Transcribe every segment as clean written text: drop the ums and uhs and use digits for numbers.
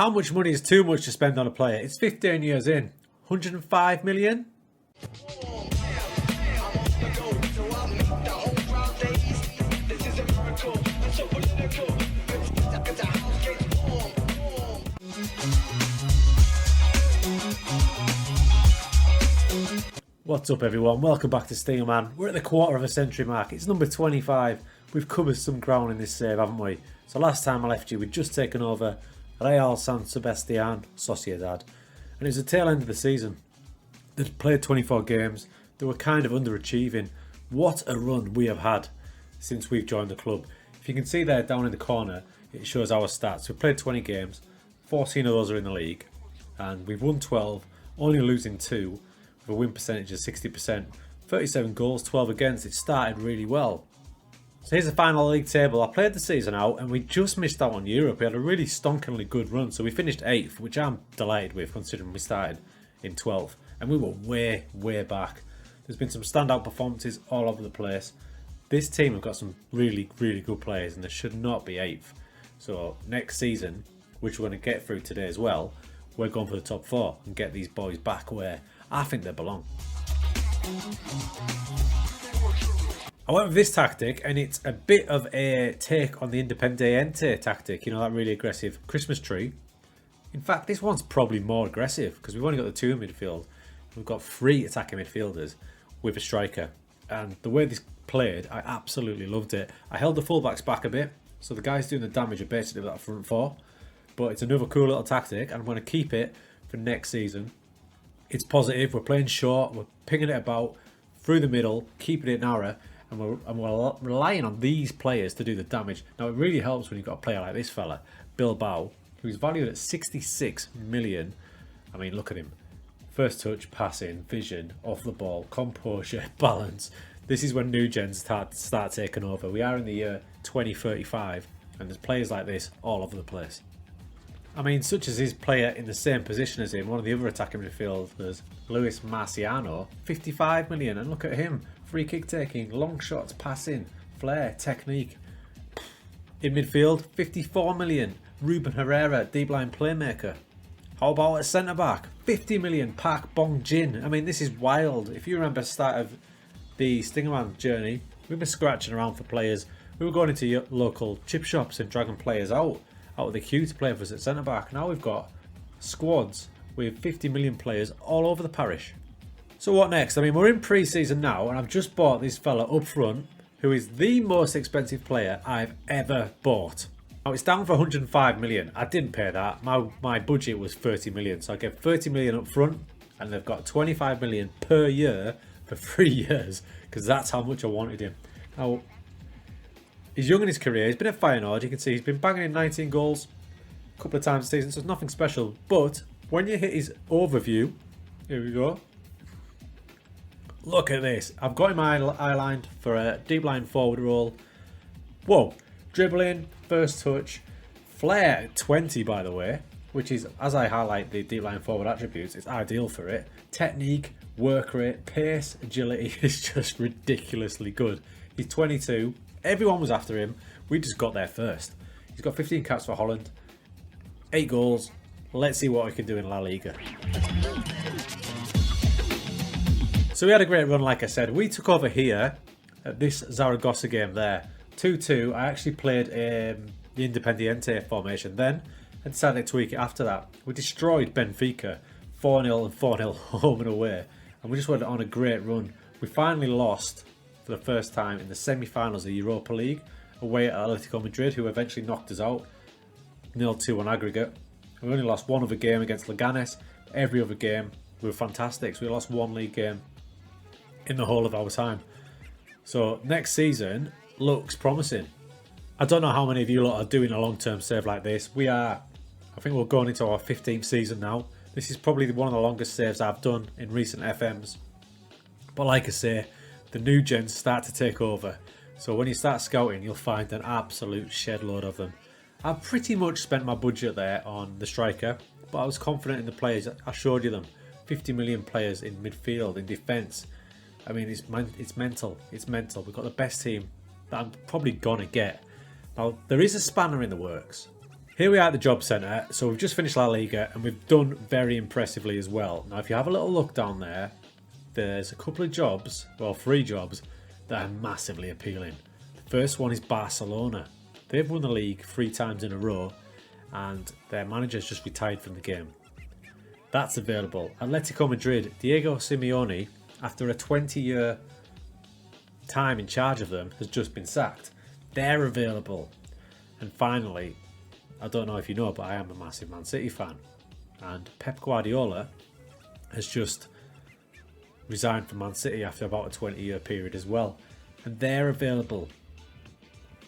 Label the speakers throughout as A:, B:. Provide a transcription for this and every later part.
A: How much money is too much to spend on a player? It's 15 years in. 105 million? What's up everyone, welcome back to Stingerman. We're at the quarter of a century mark, it's number 25. We've covered some ground in this save, haven't we? So last time I left you, we'd just taken over Real San Sebastián Sociedad. And it was the tail end of the season. They'd played 24 games, they were kind of underachieving. What a run we have had since we've joined the club. If you can see there down in the corner, it shows our stats. We've played 20 games, 14 of those are in the league. And we've won 12, only losing 2. With a win percentage of 60%, 37 goals, 12 against. It started really well. So here's the final league table. I played the season out and we just missed out on Europe. We had a really stonkingly good run, so we finished 8th, which I'm delighted with considering we started in 12th. And we were way back. There's been some standout performances all over the place. This team have got some really good players and they should not be 8th. So next season, which we're going to get through today as well, we're going for the top 4 and get these boys back where I think they belong. I went with this tactic and it's a bit of a take on the Independiente tactic, you know, that really aggressive Christmas tree. In fact, this one's probably more aggressive because we've only got the 2 in midfield. We've got 3 attacking midfielders with a striker. And the way this played, I absolutely loved it. I held the fullbacks back a bit, so the guys doing the damage are basically that front 4. But it's another cool little tactic and I'm going to keep it for next season. It's positive, we're playing short, we're pinging it about through the middle, keeping it narrow, and we're relying on these players to do the damage. Now it really helps when you've got a player like this fella, Bilbao, who's valued at 66 million. I mean, look at him. First touch, passing, vision, off the ball, composure, balance. This is when new gens start taking over. We are in the year 2035, and there's players like this all over the place. I mean, such as his player in the same position as him, one of the other attacking midfielders, Luis Marciano, 55 million. And look at him, free kick taking, long shots, passing, flair, technique. In midfield, 54 million, Ruben Herrera, deep line playmaker. How about a centre back? 50 million, Park Bong Jin. I mean, this is wild. If you remember the start of the Stingerman journey, we were scratching around for players. We were going into local chip shops and dragging players out of the queue to play for us at centre back. Now we've got squads with 50 million players all over the parish. So what next? I mean, we're in pre-season now and I've just bought this fella up front who is the most expensive player I've ever bought. Now it's down for 105 million. I didn't pay that. My budget was 30 million. So I gave 30 million up front and they've got 25 million per year for 3 years because that's how much I wanted him. Now, he's young in his career. He's been at Feyenoord. You can see he's been banging in 19 goals a couple of times this season, so it's nothing special. But when you hit his overview, here we go. Look at this. I've got him eye-lined for a deep line forward role. Whoa. Dribbling, first touch, flair 20 by the way, which is, as I highlight the deep line forward attributes, it's ideal for it. Technique, work rate, pace, agility is just ridiculously good. He's 22. Everyone was after him. We just got there first. He's got 15 caps for Holland, 8 goals. Let's see what we can do in La Liga. So we had a great run, like I said. We took over here at this Zaragoza game there. 2-2. I actually played the Independiente formation then and decided to tweak it after that. We destroyed Benfica 4-0 and 4-0 home and away. And we just went on a great run. We finally lost for the first time in the semi-finals of the Europa League away at Atletico Madrid, who eventually knocked us out 0-2 on aggregate. We only lost one other game against Leganes. Every other game we were fantastic. So we lost one league game in the whole of our time. So next season looks promising. I don't know how many of you lot are doing a long-term save like this. I think we're going into our 15th season now. This is probably one of the longest saves I've done in recent FMs. But like I say, the new gens start to take over. So when you start scouting, you'll find an absolute shed load of them. I've pretty much spent my budget there on the striker, but I was confident in the players. I showed you them. 50 million players in midfield, in defence. I mean, it's mental. It's mental. We've got the best team that I'm probably going to get. Now, there is a spanner in the works. Here we are at the job centre. So we've just finished La Liga and we've done very impressively as well. Now, if you have a little look down there, there's a couple of jobs, well, 3 jobs, that are massively appealing. The first one is Barcelona. They've won the league 3 times in a row and their manager's just retired from the game. That's available. Atletico Madrid, Diego Simeone, after a 20-year time in charge of them, has just been sacked. They're available. And finally, I don't know if you know, but I am a massive Man City fan. And Pep Guardiola has just resigned from Man City after about a 20-year period as well. And they're available.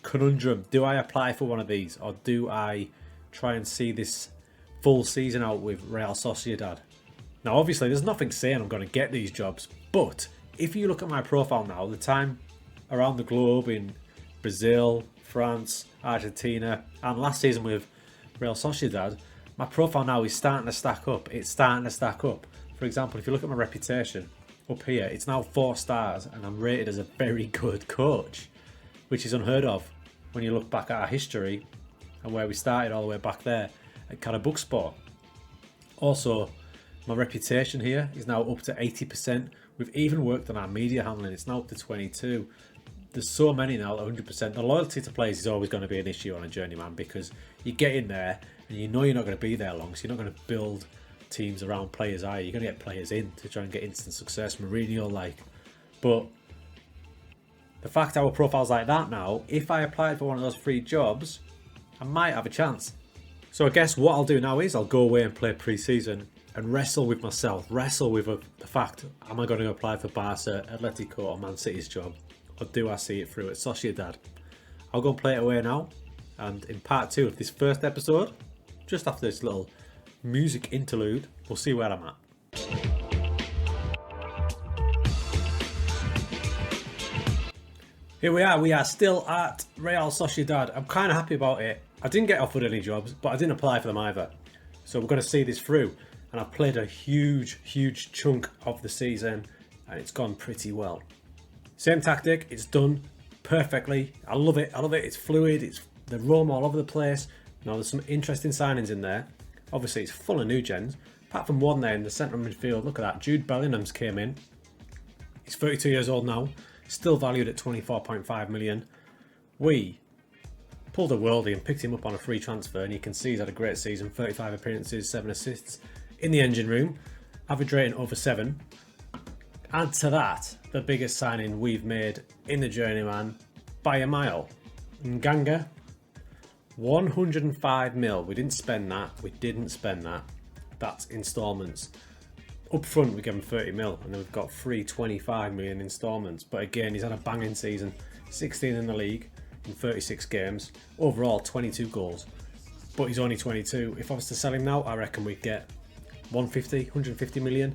A: Conundrum. Do I apply for one of these? Or do I try and see this full season out with Real Sociedad? Now, obviously, there's nothing saying I'm going to get these jobs. But if you look at my profile now, the time around the globe in Brazil, France, Argentina, and last season with Real Sociedad, my profile now is starting to stack up. It's starting to stack up. For example, if you look at my reputation up here, it's now 4 stars and I'm rated as a very good coach, which is unheard of when you look back at our history and where we started all the way back there at Karabukspor. Also, my reputation here is now up to 80%. We've even worked on our media handling. It's now up to 22. There's so many now, 100%. The loyalty to players is always going to be an issue on a Journeyman because you get in there and you know you're not going to be there long, so you're not going to build teams around players, are you? You're going to get players in to try and get instant success, Mourinho like. But the fact our profile's like that now, if I applied for one of those 3 jobs, I might have a chance. So I guess what I'll do now is I'll go away and play pre-season and wrestle with myself, wrestle with the fact, am I going to apply for Barca, Atletico or Man City's job? Or do I see it through at Sociedad? I'll go and play it away now. And in part 2 of this first episode, just after this little music interlude, we'll see where I'm at. Here we are still at Real Sociedad. I'm kind of happy about it. I didn't get offered any jobs, but I didn't apply for them either. So we're going to see this through. And I've played a huge chunk of the season and it's gone pretty well. Same tactic, it's done perfectly. I love it, it's fluid, it's the roam all over the place. Now there's some interesting signings in there. Obviously it's full of new gens, apart from one there in the centre of midfield. Look at that, Jude Bellingham's came in. He's 32 years old now, still valued at 24.5 million. We pulled a worldie and picked him up on a free transfer, and you can see he's had a great season, 35 appearances, 7 assists in the engine room, average rating over 7. Add to that, the biggest signing we've made in the Journeyman by a mile. Nganga, 105 mil. We didn't spend that. That's instalments. Up front, we give him 30 mil, and then we've got 325 million instalments. But again, he's had a banging season, 16 in the league in 36 games. Overall, 22 goals. But he's only 22. If I was to sell him now, I reckon we'd get 150 million.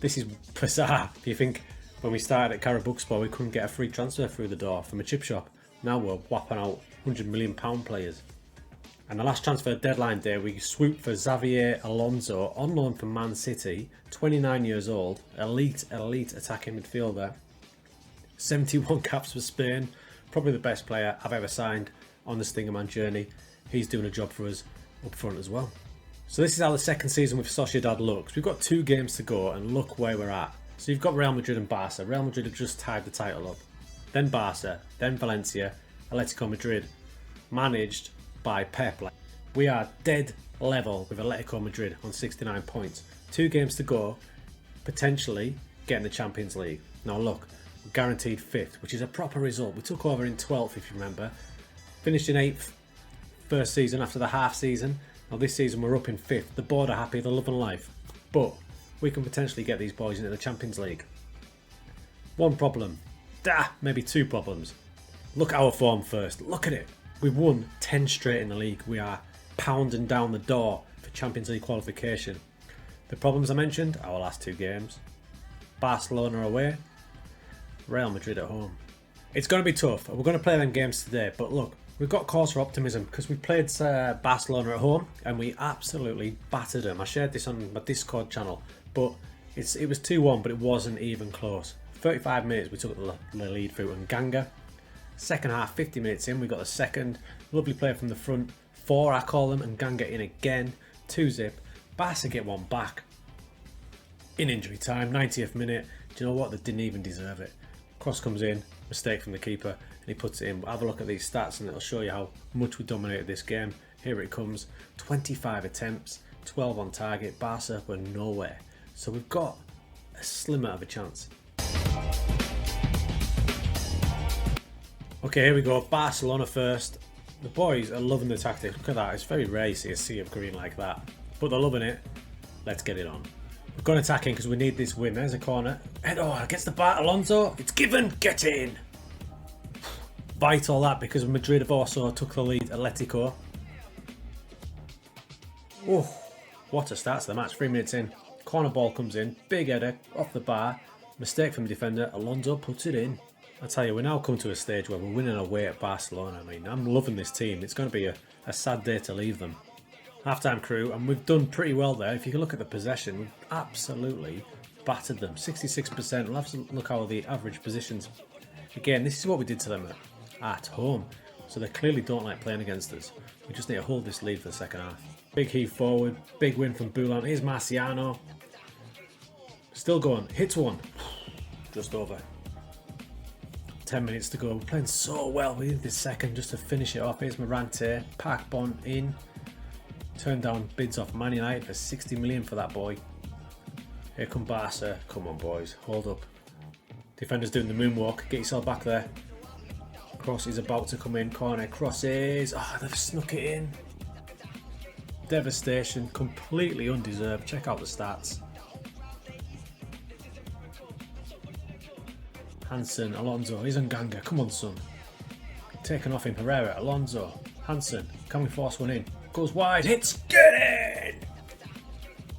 A: This is bizarre. If you think when we started at Karabukspor, we couldn't get a free transfer through the door from a chip shop. Now we're whapping out £100 million players. And the last transfer deadline day, we swooped for Xavier Alonso on loan from Man City, 29 years old, elite attacking midfielder, 71 caps for Spain, probably the best player I've ever signed on the Stingerman journey. He's doing a job for us up front as well. So this is how the second season with Sociedad looks. We've got 2 games to go and look where we're at. So you've got Real Madrid and Barca. Real Madrid have just tied the title up. Then Barca, then Valencia, Atletico Madrid, managed by Pep. We are dead level with Atletico Madrid on 69 points. 2 games to go, potentially getting the Champions League. Now look, we're guaranteed 5th, which is a proper result. We took over in 12th, if you remember. Finished in 8th first season after the half season. Now this season we're up in 5th. The board are happy, they're loving life. But we can potentially get these boys into the Champions League. One problem. Maybe 2 problems. Look at our form first. Look at it. We've won 10 straight in the league. We are pounding down the door for Champions League qualification. The problems I mentioned, our last 2 games. Barcelona away, Real Madrid at home. It's going to be tough. We're going to play them games today, but look, we've got cause for optimism because we played Barcelona at home and we absolutely battered them. I shared this on my Discord channel, but it was 2-1, but it wasn't even close. 35 minutes we took the lead through Nganga. Second half, 50 minutes in, we got the second. Lovely play from the front 4 I call them, and Ganga in again. 2-zip. Barca get one back. In injury time, 90th minute. Do you know what? They didn't even deserve it. Cross comes in, mistake from the keeper, and he puts it in. But have a look at these stats and it'll show you how much we dominated this game. Here it comes. 25 attempts, 12 on target. Barca were nowhere. So we've got a slimmer of a chance. Okay, here we go. Barcelona first. The boys are loving the tactic. Look at that. It's very rare to see a sea of green like that. But they're loving it. Let's get it on. We've gone attacking because we need this win. There's a corner. Head gets the bar. Alonso. It's given. Get in. Vital that because Madrid have also took the lead. Atletico. Oh, what a start to the match. 3 minutes in. Corner ball comes in. Big header off the bar. Mistake from the defender. Alonso puts it in. I tell you, we now come to a stage where we're winning away at Barcelona. I mean, I'm loving this team. It's going to be a sad day to leave them. Half-time crew, and we've done pretty well there. If you can look at the possession, we've absolutely battered them. 66%. We'll have to look how the average positions. Again, this is what we did to them at home. So they clearly don't like playing against us. We just need to hold this lead for the second half. Big heave forward. Big win from Boulan. Here's Marciano. Still going. Hits one. Just over. 10 minutes to go. We're playing so well. We need this second just to finish it off. Here's Morante. Park Bon in. Turned down bids off Man United for 60 million for that boy. Here come Barca. Come on, boys. Hold up. Defender's doing the moonwalk. Get yourself back there. Cross is about to come in. Corner. Crosses. Oh, they've snuck it in. Devastation. Completely undeserved. Check out the stats. Hansen, Alonso, he's on Ganga, come on son. Taken off him, Herrera, Alonso, Hansen, can we force one in? Goes wide, hits, get in!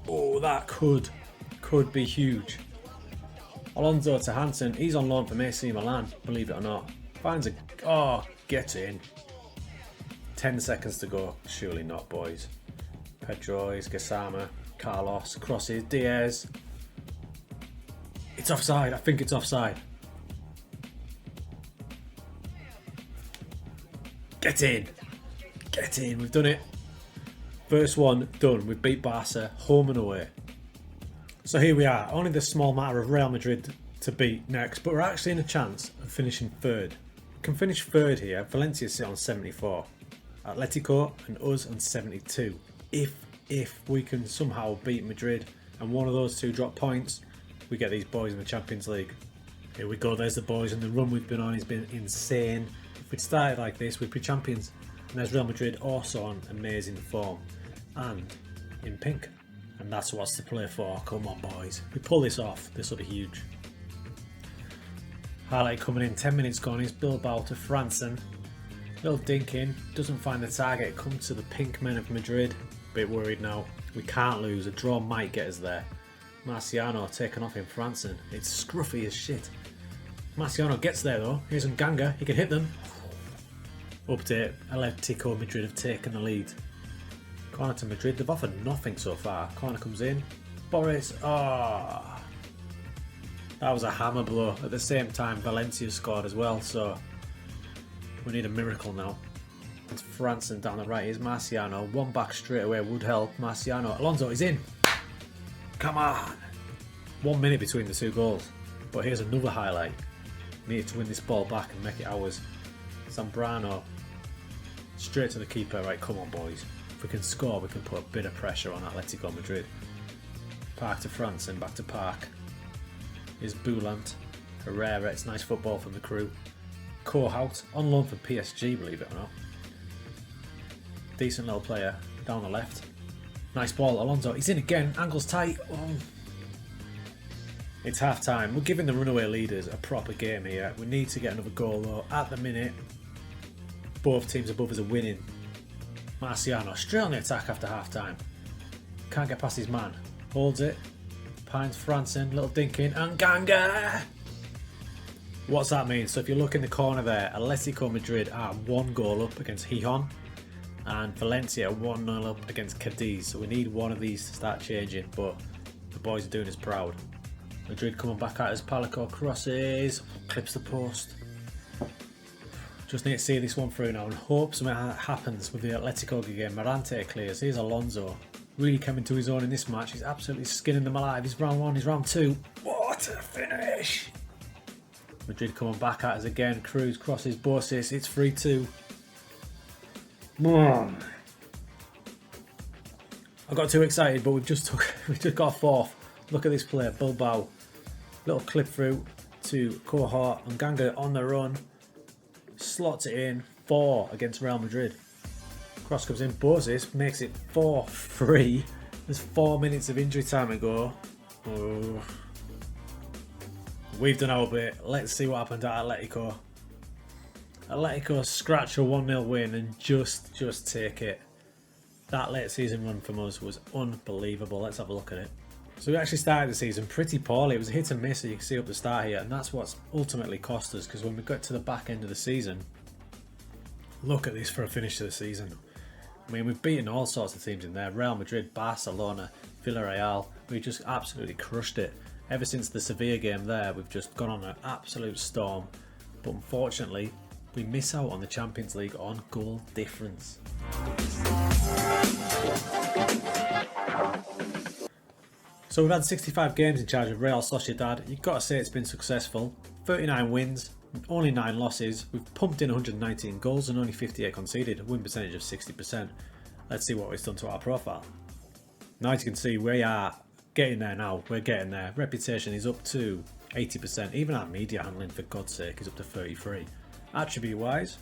A: Oh, that could be huge. Alonso to Hansen, he's on loan from AC Milan, believe it or not. Finds get in. 10 seconds to go, surely not boys. Pedro's, Gassama, Carlos, crosses, Diaz. It's offside, I think it's offside. Get in! Get in! We've done it. First one done. We've beat Barca home and away. So here we are. Only the small matter of Real Madrid to beat next, but we're actually in a chance of finishing third. We can finish third here. Valencia sit on 74. Atletico and us on 72. If we can somehow beat Madrid and one of those two drop points, we get these boys in the Champions League. Here we go. There's the boys, and the run we've been on has been insane. If we'd started like this, we'd be champions. And there's Real Madrid also on amazing form and in pink. And that's what's to play for. Come on, boys. If we pull this off, this will be huge. Highlight coming in, 10 minutes gone. Is Bilbao to Franson. Little dink in, doesn't find the target. Comes to the pink men of Madrid. Bit worried now. We can't lose. A draw might get us there. Marciano taken off in Franson. It's scruffy as shit. Marciano gets there though. Here's Ganga. He can hit them. Update. Atletico Madrid have taken the lead. Corner to Madrid. They've offered nothing so far. Corner comes in. Boris. That was a hammer blow. At the same time, Valencia scored as well. So we need a miracle now. It's Franson down the right. Here's Marciano. One back straight away would help. Marciano. Alonso is in. Come on. 1 minute between the two goals. But here's another highlight. We need to win this ball back and make it ours. Zambrano. Straight to the keeper. Right, come on, boys. If we can score, we can put a bit of pressure on Atletico Madrid. Park to France and back to Park. Here's Boulant. Herrera. It's nice football from the crew. Kohout. On loan for PSG, believe it or not. Decent little player. Down the left. Nice ball. Alonso. He's in again. Angle's tight. Oh. It's half time. We're giving the runaway leaders a proper game here. We need to get another goal though. At the minute, both teams above us are winning. Marciano straight on the attack after half time. Can't get past his man. Holds it. Pines Franson. Little dink in. And Ganga! What's that mean? So if you look in the corner there, Atletico Madrid are 1 goal up against Gijon. And Valencia 1-0 up against Cadiz. So we need one of these to start changing. But the boys are doing us proud. Madrid coming back at us. Palico crosses. Clips the post. Just need to see this one through now and hope something happens with the Atletico game. Morante clears. Here's Alonso. Really coming to his own in this match. He's absolutely skinning them alive. He's round 1, he's round 2. What a finish! Madrid coming back at us again. Cruz crosses Bossis. It's 3-2. I got too excited, but we just got fourth. Look at this play. Bilbao. Little clip through to Cohort and Ganga on the run. Slots it in. 4 against Real Madrid. Cross comes in. Bozis makes it 4-3. There's 4 minutes of injury time to go. Oh. We've done our bit. Let's see what happened at Atletico. Atletico scratch a 1-0 win and just take it. That late season run from us was unbelievable. Let's have a look at it. So we actually started the season pretty poorly. It was a hit and miss, as you can see up the start here, and that's what's ultimately cost us, because when we got to the back end of the season, look at this for a finish of the season. I mean, we've beaten all sorts of teams in there. Real Madrid, Barcelona, Villarreal. We just absolutely crushed it. Ever since the Sevilla game there, we've just gone on an absolute storm. But unfortunately, we miss out on the Champions League on goal difference. So we've had 65 games in charge of Real Sociedad. You've got to say it's been successful. 39 wins, only 9 losses. We've pumped in 119 goals and only 58 conceded, a win percentage of 60%. Let's see what it's done to our profile. Now, as you can see, we are getting there now. We're getting there. Reputation is up to 80%. Even our media handling, for God's sake, is up to 33. Attribute wise,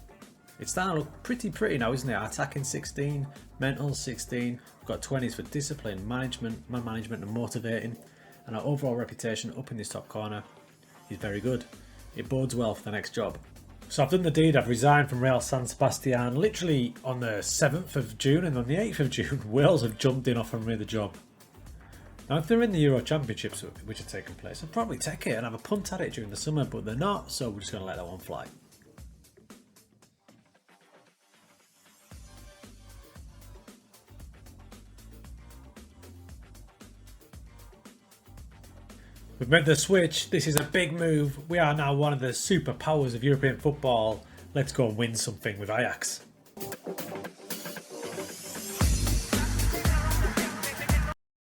A: it's starting to look pretty now, isn't it? Attacking 16, mental 16. We've got 20s for discipline, management, man management and motivating. And our overall reputation up in this top corner is very good. It bodes well for the next job. So I've done the deed. I've resigned from Real San Sebastian literally on the 7th of June, and on the 8th of June, Wales have jumped in offering me the job. Now, if they're in the Euro Championships, which are taking place, I'd probably take it and have a punt at it during the summer, but they're not, so we're just going to let that one fly. We've made the switch. This is a big move. We are now one of the superpowers of European football. Let's go and win something with Ajax.